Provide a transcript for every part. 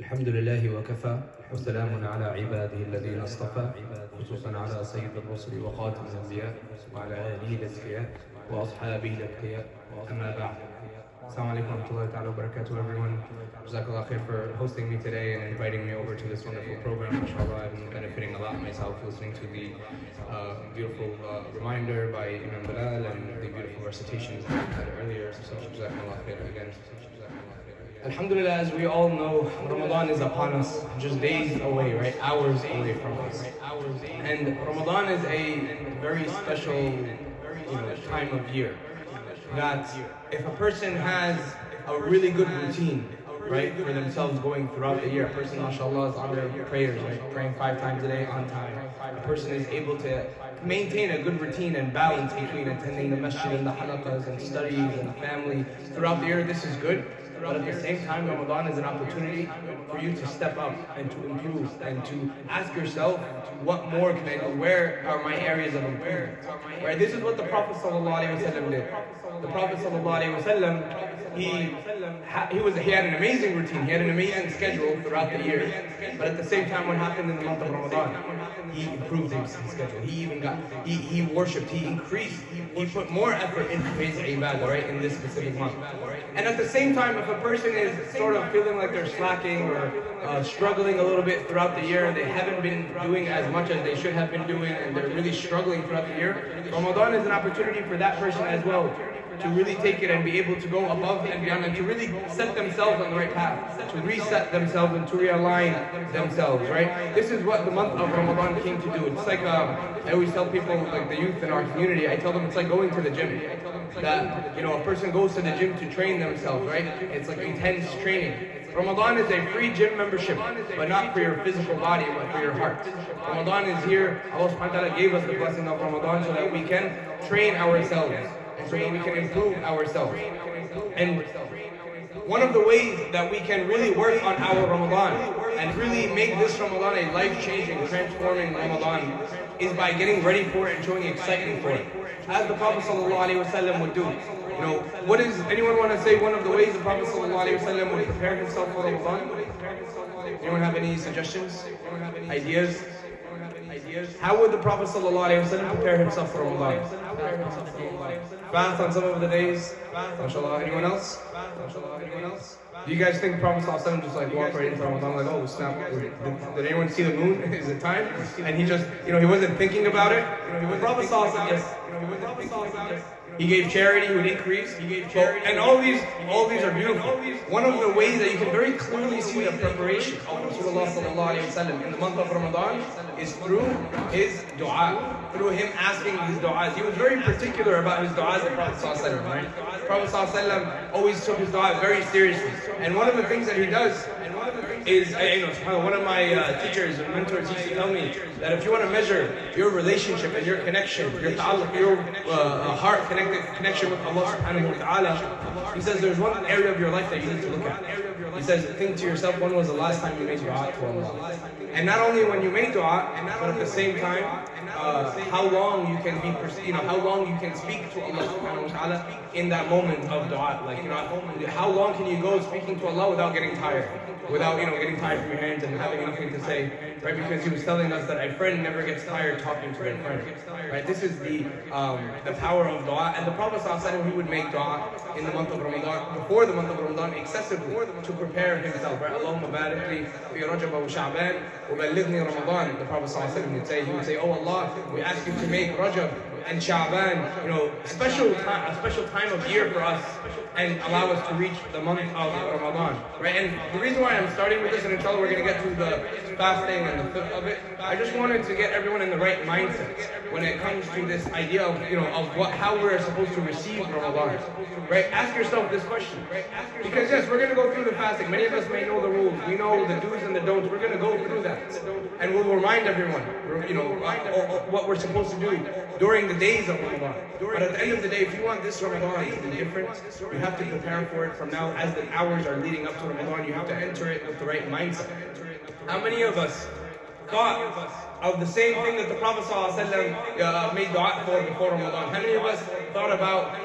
الحمد لله وكفى وسلام على عباده الذين اصطفى خصوصا على سيد الرسل وخاتم الأنبياء وعلى آله الأزكياء وأصحابه الأتقياء أما بعد. Assalamu alaikum wa rahmatullahi ta'ala wa barakatuh, everyone. Jazakallah khair for hosting me today and inviting me over to this wonderful program. MashaAllah, I've been benefiting a lot myself listening to the beautiful reminder by Imam Bilal and the beautiful recitations that we had earlier. So Jazakallah khair again. Alhamdulillah, as we all know, Ramadan is upon us, just days away, right? Hours away from us. And Ramadan is a very special time of year. That if a person has a really good routine, right, for themselves going throughout the year, a person, mashallah, is on their prayers, right, praying 5 times a day on time. A person is able to maintain a good routine and balance between attending the masjid and the halaqas and studies and family throughout the year. This is good. But at the same time, Ramadan is an opportunity for you to step up and to improve and to ask yourself, what more can I do? Where are my areas of improvement? Right? This is what the Prophet ﷺ did. The Prophet ﷺ, he had an amazing routine. He had an amazing schedule throughout the year. But at the same time, what happened in the month of Ramadan? He improved his schedule. He worshipped. He increased. He put more effort into his ibadah, right, in this specific month. And at the same time, if a person is sort of feeling like they're slacking or struggling a little bit throughout the year, they haven't been doing as much as they should have been doing, and they're really struggling throughout the year, Ramadan is an opportunity for that person as well to really take it and be able to go above and beyond and to really set themselves on the right path, to reset themselves and to realign themselves, right? This is what the month of Ramadan came to do. It's like, I always tell people, like the youth in our community, I tell them it's like going to the gym. That, a person goes to the gym to train themselves, right? It's like intense training. Ramadan is a free gym membership, but not for your physical body, but for your heart. Ramadan is here. Allah subhanahu wa ta'ala gave us the blessing of Ramadan so that we can train ourselves and so that we can improve ourselves. And one of the ways that we can really work on our Ramadan and really make this Ramadan a life-changing, transforming Ramadan is by getting ready for it and showing excitement for it. As the Prophet ﷺ would do. What is, anyone want to say one of the ways the Prophet ﷺ would prepare himself for Ramadan? Anyone have any suggestions? Ideas? How would the Prophet ﷺ prepare himself for Ramadan? Fast on some of the days? MashaAllah. Anyone else? Do you guys think Prophet ﷺ just like walked right into Ramadan like, oh snap, did anyone see the moon? Is it time? And he just, he wasn't thinking about it? The Prophet ﷺ, yes. He gave charity, he would increase, and all these are beautiful. One of the ways that you can very clearly see the preparation of Rasulullah ﷺ in the month of Ramadan is through his dua, through him asking his du'as. He was very particular about his du'as, the Prophet ﷺ, right? The Prophet ﷺ always took his dua very seriously. And one of the things that he does is, one of my teachers and mentors used to tell me that if you want to measure your relationship and your connection, your ta'alluq, your heart connection with Allah subhanahu wa ta'ala, he says there's one area of your life that you need to look at. He says, think to yourself, when was the last time you made dua to Allah? And not only when you make dua, but at the same time, how long you can be, how long you can speak to Allah subhanahu wa ta'ala in that moment of dua. Like, how long can you go speaking to Allah without getting tired? Without, getting tired from your hands and having nothing to say, right? Because he was telling us that a friend never gets tired talking to a friend, right? This is the power of dua. And the Prophet ﷺ, he would make dua in the month of Ramadan, before the month of Ramadan, excessively to prepare himself, right? Allahumma barik li fi Rajab wa Sha'ban wa ballighni Ramadan. The Prophet ﷺ would say, oh Allah, we ask you to make Rajab and Sha'ban, a special time of year for us, and allow us to reach the month of Ramadan, right? And the reason why I'm starting with this, and inshallah we're going to get to the fasting and the fiqh of it, I just wanted to get everyone in the right mindset when it comes to this idea of, how we're supposed to receive Ramadan, right? Ask yourself this question, because yes, we're going to go through the fasting. Many of us may know the rules. We know the do's and the don'ts. We're going to go through that, and we'll remind everyone, what we're supposed to do during the days of Ramadan. But at the end of the day, if you want this Ramadan to be different, you have to prepare for it from now. As the hours are leading up to Ramadan, you have to enter it with the right mindset. How many of us thought of the same thing that the Prophet ﷺ made dua for before Ramadan? How many of us thought about,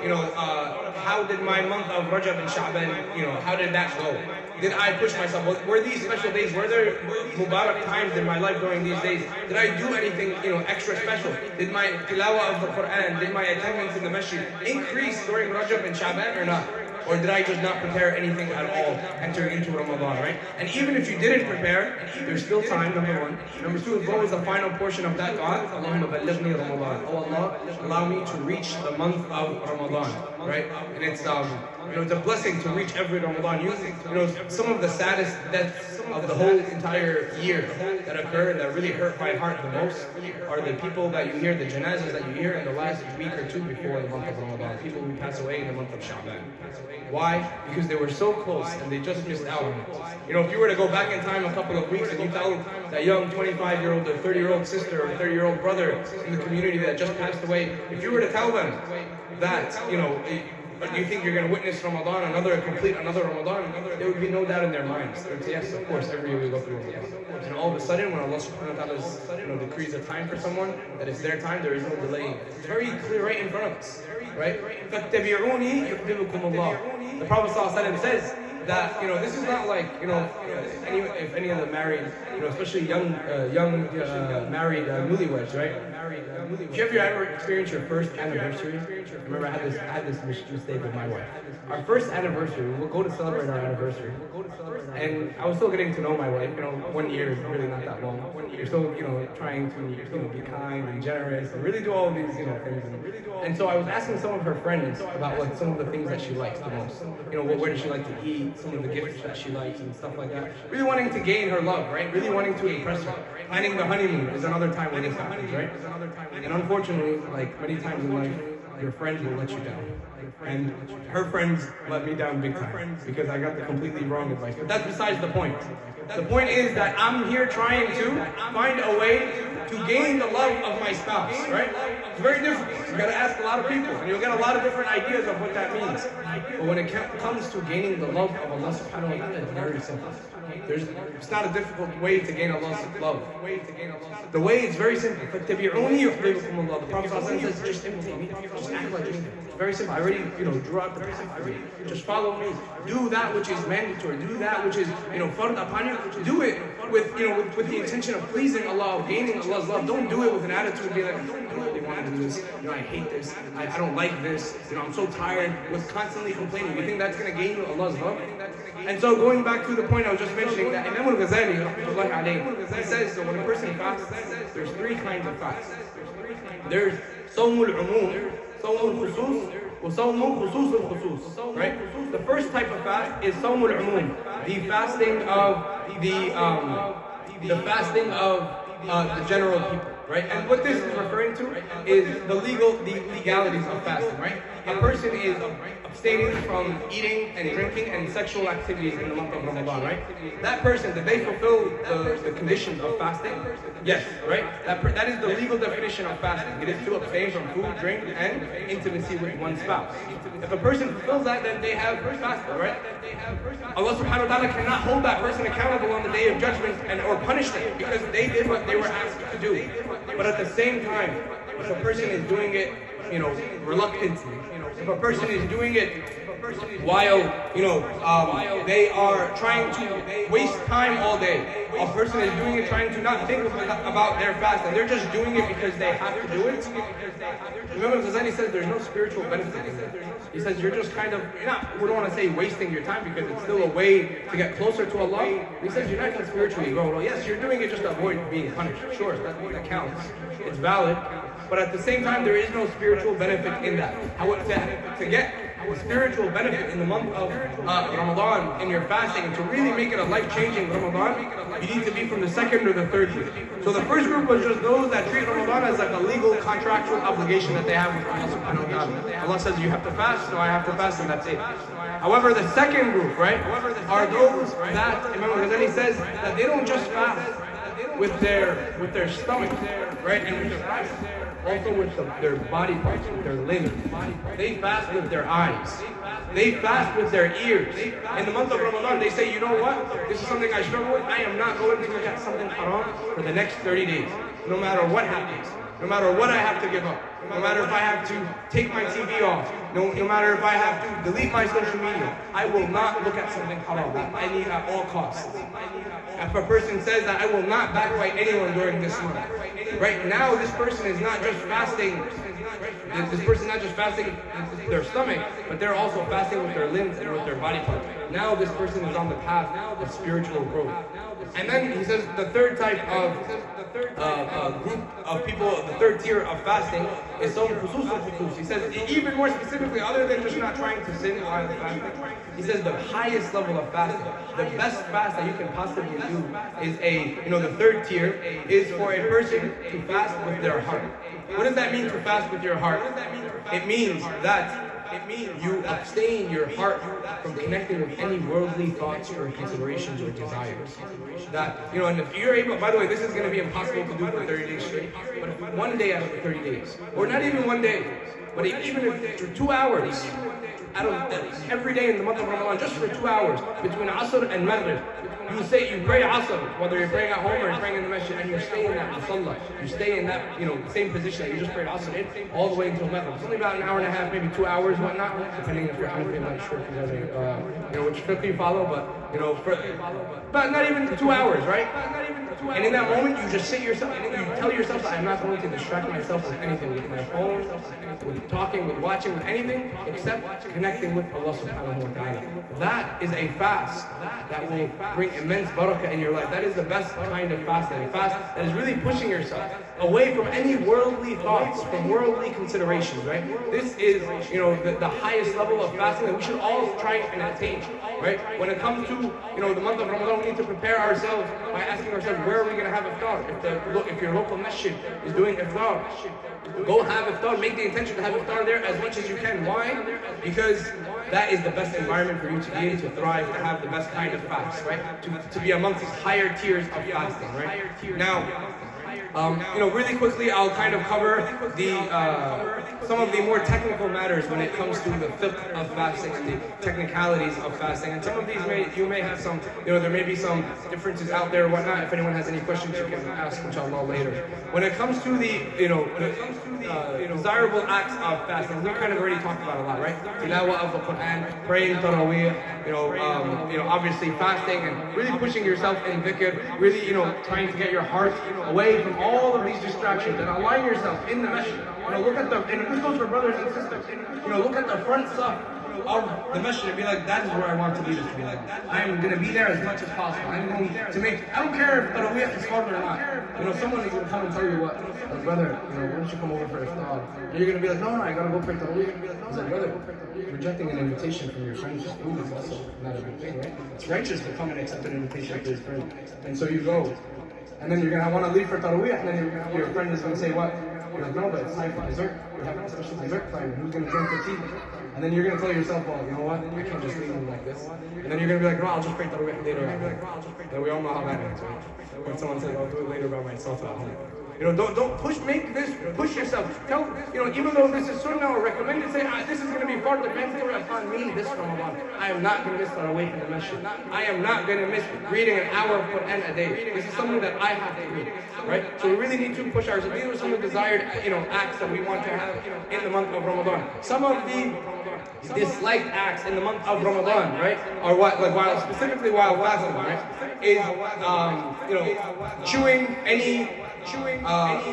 how did my month of Rajab and Sha'ban, how did that go? Did I push myself? Were these special days? Were there Mubarak times in my life during these days? Did I do anything, extra special? Did my tilawah of the Quran, did my attendance in the masjid increase during Rajab and Sha'ban or not? Or did I just not prepare anything at all entering into Ramadan, right? And even if you didn't prepare, there's still time, number one. Number two, what was the final portion of that dua? Allahumma ballighni Ramadan. Oh Allah, allow me to reach the month of Ramadan, right? And it's it's a blessing to reach every Ramadan. Some of the saddest deaths of the whole entire year that occur that really hurt my heart the most are the people that you hear, the janazas that you hear in the last week or two before the month of Ramadan. People who pass away in the month of Sha'ban. Why? Because they were so close and they just missed out on it. If you were to go back in time a couple of weeks and you tell that young 25-year-old or 30-year-old sister or 30-year-old brother in the community that just passed away, if you were to tell them that, but do you think you're going to witness Ramadan, another Ramadan? There would be no doubt in their minds. They would say, yes, of course, every year we go through Ramadan. And all of a sudden, when Allah subhanahu wa ta'ala decrees a time for someone, that it's their time, there is no delaying. It's very clear right in front of us. Right? فَاتَّبِعُونِي يُحْبِبُكُمُ اللَّهُ. The Prophet ﷺ says that, this is not like, if any of the married, especially young married newlyweds, right? If you ever experienced your first anniversary, I remember I had this mistake with my wife. Our first anniversary, we'll go to celebrate our anniversary. And I was still getting to know my wife, 1 year is really not that long. You're still, trying to, be kind and generous and really do all of these, things. And so I was asking some of her friends about like some of the things that she likes the most. Where does she like to eat, some of the gifts that she likes and stuff like that. Really wanting to gain her love, right? Really wanting to impress her. Planning the honeymoon is another time when this happens, right? And unfortunately, like many times in life, your friends will let you down. And her friends let me down big time because I got the completely wrong advice. But that's besides the point. The point is that I'm here trying to find a way to gain the love of my spouse, right? It's very difficult. You gotta ask a lot of people, and you'll get a lot of different ideas of what that means. But when it comes to gaining the love of Allah subhanahu wa ta'ala, it's very simple. It's not a difficult way to gain Allah's love. The way is very simple. فَاتَّبِعُونِي يُحْبِبُكُمُ اللَّهُ. The Prophet says, just imitate me. Just act like me. It's very simple. I already, drew out the path for you. Just follow me. Do that which is mandatory. Do that which is, fard upon you. Do it with the intention of pleasing Allah, of gaining Allah's love. Don't do it with an attitude of being like, I don't really want to do this. I hate this. I don't like this. I'm so tired. With constantly complaining. You think that's going to gain you Allah's love? And so going back to the point I was just mentioning, that Imam al-Ghazali, rahmatullahi alayhi, he says that when a person fasts, there's three kinds of fasts. There's صوم العموم, صوم الخصوص, وصوم خصوص الخصوص. Right? The first type of fast is صوم العموم, the fasting of the general people. Right? And what this is referring to is the legalities of fasting, right? A person is abstaining from eating and drinking and sexual activities in the month of Ramadan, right? That person, did they fulfill the conditions of fasting? Yes, right? That is the legal definition of fasting. It is to abstain from food, drink, and intimacy with one's spouse. If a person fulfills that, then they have fasted, right? Allah subhanahu wa ta'ala cannot hold that person accountable on the day of judgment or punish them because they did what they were asked to do. But at the same time, if a person is doing it, reluctantly, if a person is doing it while, they are trying to waste time all day, a person is doing it trying to not think about their fast, and they're just doing it because they have to do it. Remember, Ghazali says there's no spiritual benefit in that. He says you're just kind of, we don't want to say wasting your time because it's still a way to get closer to Allah. He says you're not going to spiritually grow. Well, yes, you're doing it just to avoid being punished. Sure, that counts. It's valid. But at the same time, there is no spiritual benefit in that. To get spiritual benefit in the month of Ramadan in your fasting, and to really make it a life-changing Ramadan, you need to be from the second or the third group. So the first group was just those that treat Ramadan as like a legal contractual obligation that they have with Allah subhanahu wa ta'ala. Allah says you have to fast, so I have to fast, and that's it. However, the second group, right, are those that Imam Ghazali says that they don't just fast with their stomach, right, and with their fast. Also with their body parts, with their limbs. They fast with their eyes. they fast with their ears. In the month of Ramadan, they say, you know what? This is something I struggle with. I am not going to look at something haram for the next 30 days, no matter what happens. No matter what I have to give up, no matter if I have to take my TV off, no matter if I have to delete my social media, I will not look at something haram. I need at all costs. If a person says that I will not backbite anyone during this month, right now this person is not just fasting. This person is not just fasting their stomach, but they're also fasting with their limbs and with their body parts. Now this person is on the path of spiritual growth. And then he says the third type of group of people, the third tier of fasting is some khusus. He says even more specifically, other than just not trying to sin while fasting, he says the highest level of fasting, the best fast that you can possibly do is the third tier is for a person to fast with their heart. What does that mean to fast with your heart? It means that you abstain your heart from connecting with any worldly thoughts or considerations or desires. That, and if you're able, by the way, this is going to be impossible to do for 30 days straight, but if one day out of the 30 days, or not even one day, but even if for 2 hours, out of every day in the month of Ramadan, just for 2 hours, between Asr and Maghrib, you pray Asr, whether you're praying at home or you're praying in the masjid, and you stay in that musalla, you stay in that, same position that you just prayed Asr in, all the way until Maghrib. It's only about an hour and a half, maybe 2 hours, whatnot, depending if you're Hanafi. I'm not sure if you guys are, which fiqh you follow, but not even 2 hours, right? And in that moment, you just sit yourself, and you tell yourself that I'm not going to distract myself with anything, with my phone, with talking, with watching, with anything, except connecting with Allah subhanahu wa ta'ala. That is a fast that will bring immense barakah in your life. That is the best kind of fasting. A fast that is really pushing yourself away from any worldly thoughts, from worldly considerations, right? This is, the highest level of fasting that we should all try and attain, right? When it comes to, the month of Ramadan, we need to prepare ourselves by asking ourselves, where are we going to have iftar? If your local masjid is doing iftar, go have iftar, make the intention to have iftar there as much as you can. Why? Because that is the best environment for you to be able to thrive, to have the best kind of fast, right? To be amongst these higher tiers of fasting, right? Now, really quickly, I'll kind of cover some of the more technical matters when it comes to the fiqh of fasting and the technicalities of fasting. And some of these you may have some, there may be some differences out there or whatnot. If anyone has any questions, you can ask, inshallah, later. When it comes to the, desirable acts of fasting, we kind of already talked about a lot, right? Tilawah of the Quran, praying Taraweeh, obviously fasting and really pushing yourself in dhikr, really, trying to get your heart away from all of these distractions and align yourself in the masjid. Look at and this goes for brothers and sisters. Look at the front stuff of the masjid and be like, that is where I want to be. This to be like, I'm going to be there as much as possible. I'm going to make. I don't care if Taraweeh is hard or not. Someone is going to come and tell you what, brother, why don't you come over for iftar? And you're going to be like, no, I got to go pray Taraweeh. He's like, brother, rejecting an invitation from your friend's food is also not a good thing, right? It's righteous to come and accept an invitation to his friend. And so you go. And then you're going to want to leave for Taraweeh, and then your friend is going to say, what? You're like, no, but it's time for dessert. We're having a special dessert time. Who's going to drink the tea? And then you're going to tell yourself, well, you know what? I can't just leave him like this. And then you're going to be like, no, I'll just pray Taraweeh later. Then we all know how that ends, right? When someone says, I'll do it later by myself at home. Don't push yourself. Tell, even though this is sunnah or recommended, say, this is going to be fard mandatory upon me this Ramadan. I am not going to miss Taraweeh in the masjid. I am not going to miss reading an hour of Quran a day. This is something that I have to do, right? So we really need to push ourselves. These are some of the desired, acts that we want to have in the month of Ramadan. Some of the disliked acts in the month of Ramadan, right, are what, like specifically while fasting, right, is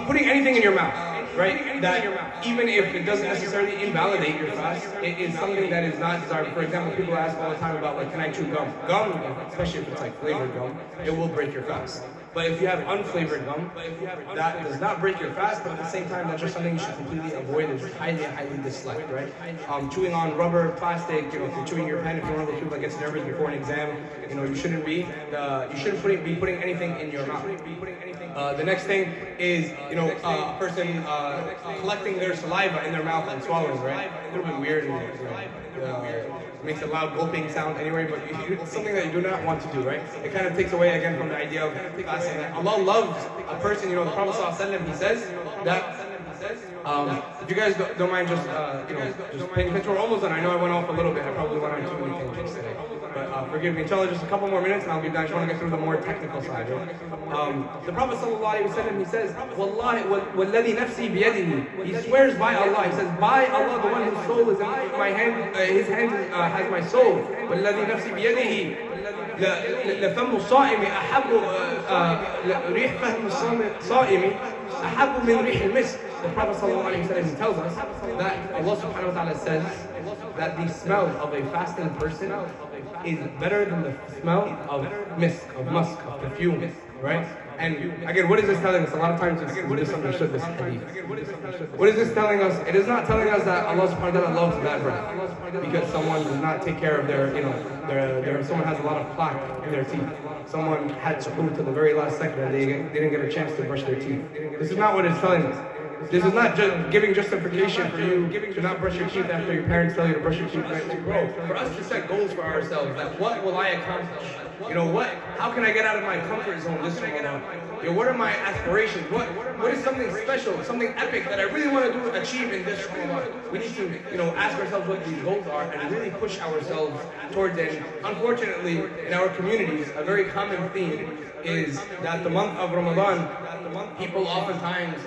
putting anything in your mouth, right? That even if it doesn't necessarily invalidate your fast, it is something that is not desirable. For example, people ask all the time about, like, can I chew gum? Gum, especially if it's like flavored gum, it will break your fast. But if you have unflavored gum, that does not break your fast, but at the same time, that's just something you should completely avoid. It's highly, highly disliked, right? Chewing on rubber, plastic, if you're chewing your pen, if you're one of those people that gets nervous before an exam, you shouldn't be putting anything in your mouth. The next thing is, a person collecting their saliva in their mouth and swallowing, right? A little bit weird, and makes a loud gulping sound anyway, but it's something that you do not want to do, right? It kind of takes away again from the idea of fasting. Allah loves a person, the Prophet ﷺ, he says that If you guys don't mind just paying attention, we're almost done. I know I went off a little bit. I probably went on too many tangents today. But forgive me. Inshallah, just a couple more minutes and I'll be done. I just want to get through the more technical side. The Prophet ﷺ, he says, Wallahi, وَالَّذِي نَفْسِي بِيَدِهِ. He swears by Allah. He says, by Allah, the one whose soul is in my hand, his hand has my soul. وَالَّذِي نَفْسِي بِيَدِهِ. لفم الصائم أحب ريح فم الصائم أحب من ريح المسك. The Prophet ﷺ tells us that Allah subhanahu wa ta'ala says that the smell of a fasting person is better than the smell of musk, of perfume, right? And again, what is this telling us? A lot of times it's misunderstood, this hadith. What is this telling us? It is not telling us that Allah subhanahu wa ta'ala loves bad breath because someone does not take care of someone has a lot of plaque in their teeth. Someone had suhoor to the very last second and they didn't get a chance to brush their teeth. This is not what it's telling us. This is not just giving justification for you to not brush your teeth after your parents tell you to brush your teeth. For us to set goals for ourselves, that what will I accomplish? How can I get out of my comfort zone this Ramadan? What are my aspirations? What is something special, something epic that I really want to achieve in this Ramadan? We need to, ask ourselves what these goals are and really push ourselves towards it. Unfortunately, in our communities, a very common theme is that the month of Ramadan, people oftentimes,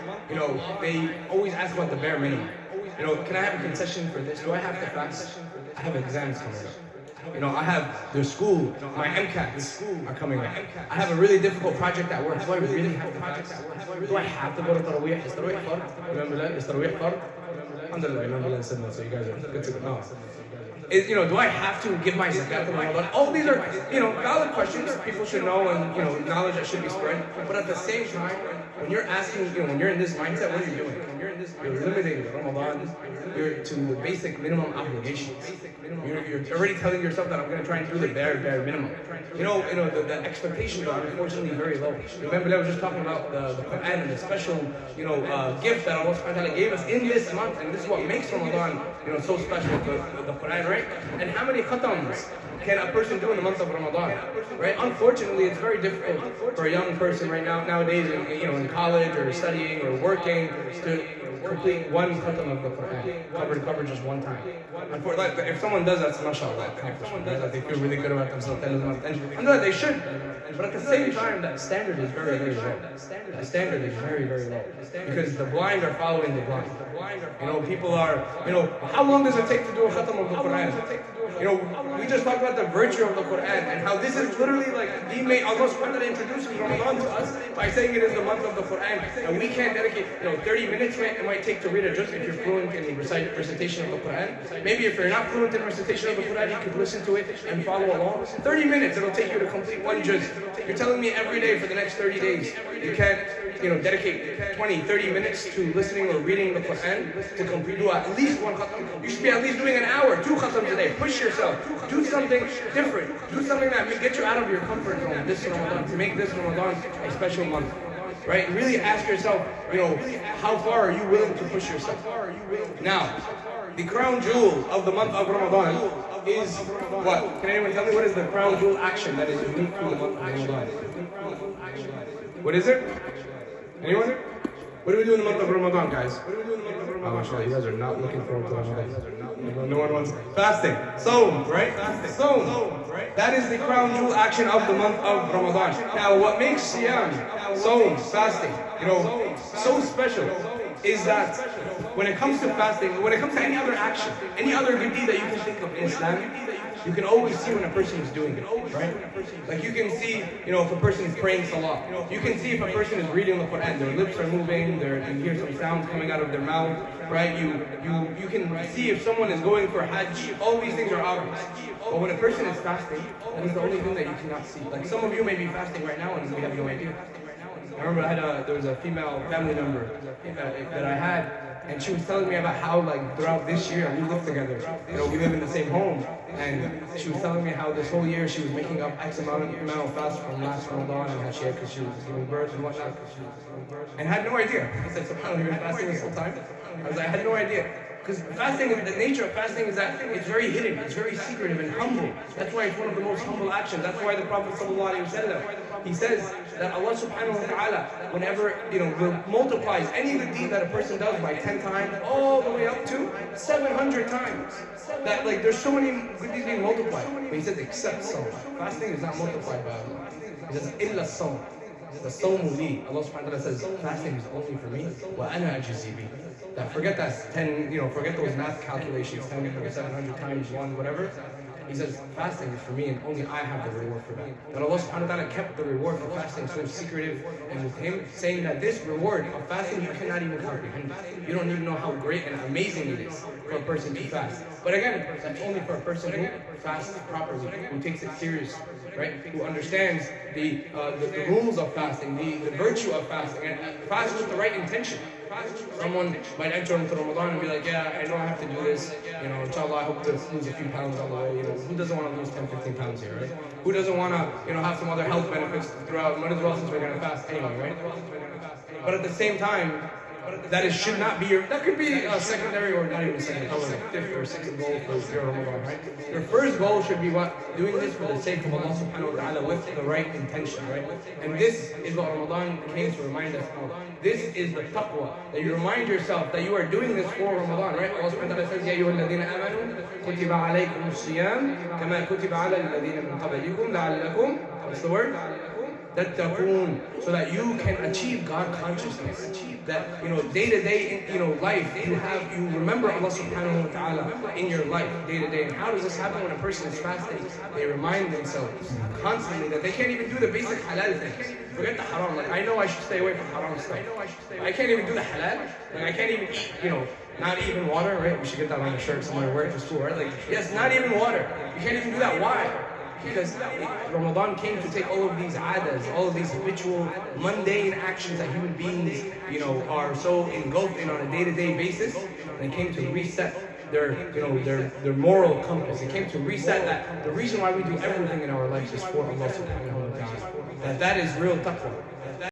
they always ask about the bare minimum. Can I have a concession for this? Do I have to fast? I have exams coming up. There's school, my MCATs are coming up. I have a really difficult project at work. Do I really have to fast? Do I have to go to Taraweeh? Is Taraweeh fard? Is Taraweeh fard? Alhamdulillah, so you guys are good to go. Do I have to give my zakat to Ramadan? All these are, valid questions people should know and, knowledge that should be spread. But at the same time, when you're asking, when you're in this mindset, what are you doing? You're limiting Ramadan to the basic minimum obligations. You're already telling yourself that I'm going to try and do the bare minimum. The expectations are unfortunately very low. Remember, I was just talking about the Quran and the special, gift that Allah subhanahu wa ta'ala gave us in this month, and this is what makes Ramadan, so special, the Quran, right? And how many khatams can a person do in the month of Ramadan, right? Unfortunately, it's very difficult for a young person right nowadays, in college or studying or working, to complete one khatam of the Quran, cover just one time. If someone does that, mashallah, they feel really good about themselves. And they should. But at the same time, that standard is very, very low. The standard is very, very low. Because the blind are following the blind. People are, how long does it take to do a khatam of the Quran? We just talked about the virtue of the Quran and how this is literally like the main, Allah subhanahu wa ta'ala introduces Ramadan to us by saying it is the month of the Quran. And we can't dedicate, 30 minutes it might take to read it just if you're fluent in recitation of the Quran. Maybe if you're not fluent in recitation of the Quran, you could listen to it and follow along. 30 minutes it'll take you to complete one juz. You're telling me every day for the next 30 days, you can't, dedicate 20, 30 minutes to listening or reading the Quran to complete at least one khatam. You should be at least doing an hour, 2 khatams a day. Push yourself. Do something different. Do something that will get you out of your comfort zone this Ramadan, to make this Ramadan a special month. Right? Really ask yourself, how far are you willing to push yourself? Now, the crown jewel of the month of Ramadan is what? Can anyone tell me what is the crown jewel action that is unique to the month of Ramadan? What is it? Anyone? What do we do in the month of Ramadan, guys? Oh, mashallah, you guys are not looking forward to Ramadan. No one wants fasting. Saum, right? Saum. That is the crown jewel action of the month of Ramadan. Now, what makes Siyam, Saum, fasting, so special is that when it comes to fasting, when it comes to any other action, any other good deed that you can think of in Islam, you can always see when a person is doing it, right? Like you can see, if a person is praying salah. You can see if a person is reading the Quran. Their lips are moving, you hear some sounds coming out of their mouth, right? You can see if someone is going for Hajj. All these things are obvious. But when a person is fasting, that is the only thing that you cannot see. Like some of you may be fasting right now and we have no idea. I remember there was a female family member that I had, and she was telling me about how throughout this year, we live together, we live in the same home, and she was telling me how this whole year she was making up X amount of fasts from last Ramadan and how she had, because she was giving birth and whatnot, and had no idea. I said, subhanAllah, you've been fasting this whole time? I was like, I had no idea. Because fasting, the nature of fasting is that it's very hidden, it's very secretive and humble. That's why it's one of the most humble actions. That's why the Prophet ﷺ, he says that Allah subhanahu wa ta'ala, whenever, multiplies any of the deed that a person does by 10 times, all the way up to 700 times. That, like, there's so many good deeds being multiplied. But he says, except Sawm. Fasting is not multiplied by Allah. He says, illa Sawm. The Sawmu li. Allah subhanahu wa ta'ala says, fasting is only for me. Wa ana ajzi bi. That forget that 10, forget those math calculations, 10, 700 times 1, whatever. He says, fasting is for me and only I have the reward for that. But Allah subhanahu wa ta'ala kept the reward for fasting so secretive, and with him saying that this reward of fasting you cannot even comprehend. You don't even know how great and amazing it is for a person to fast. But again, that's only for a person who fasts properly, who takes it seriously, right? Who understands the rules of fasting, the virtue of fasting, and fast with the right intention. Someone might enter into Ramadan and be like, yeah, I know I have to do this, inshallah, I hope to lose a few pounds on the way. Who doesn't want to lose 10, 15 pounds here, right? Who doesn't want to, have some other health benefits throughout, might as well since we're going to fast anyway, right? But at the same time, that should not be that could be a secondary or not even secondary, like fifth or sixth goal for your Ramadan, right? Your first goal should be what? Doing this for the sake of Allah subhanahu wa ta'ala with the right intention, right? And this is what Ramadan came to remind us of. This is the taqwa, that you remind yourself that you are doing this for Ramadan, right? Allah subhanahu wa ta'ala says, يَا أَيُّهَا الَّذِينَ آمَنُوا كُتِبَ عَلَيْكُمُ الصِّيَامُ كَمَا كُتِبَ عَلَى الَّذِينَ مِنْ قَبْلِكُمْ لَعَلَّكُمْ, what's the word? So that you can achieve God consciousness. That day to day life, you remember Allah subhanahu wa ta'ala in your life day to day. And how does this happen when a person is fasting? They remind themselves constantly that they can't even do the basic halal things. Forget the haram. Like, I know I should stay away from haram stuff. I can't even do the halal. Like, I can't even eat, not even water, right? We should get that on a shirt somewhere, wear it to school, right? Like, yes, not even water. You can't even do that. Why? Because Ramadan came to take all of these adas, all of these habitual, mundane actions that human beings, are so engulfed in on a day-to-day basis, and it came to reset their moral compass. It came to reset that the reason why we do everything in our lives is for Allah subhanahu wa ta'ala. That is real taqwa.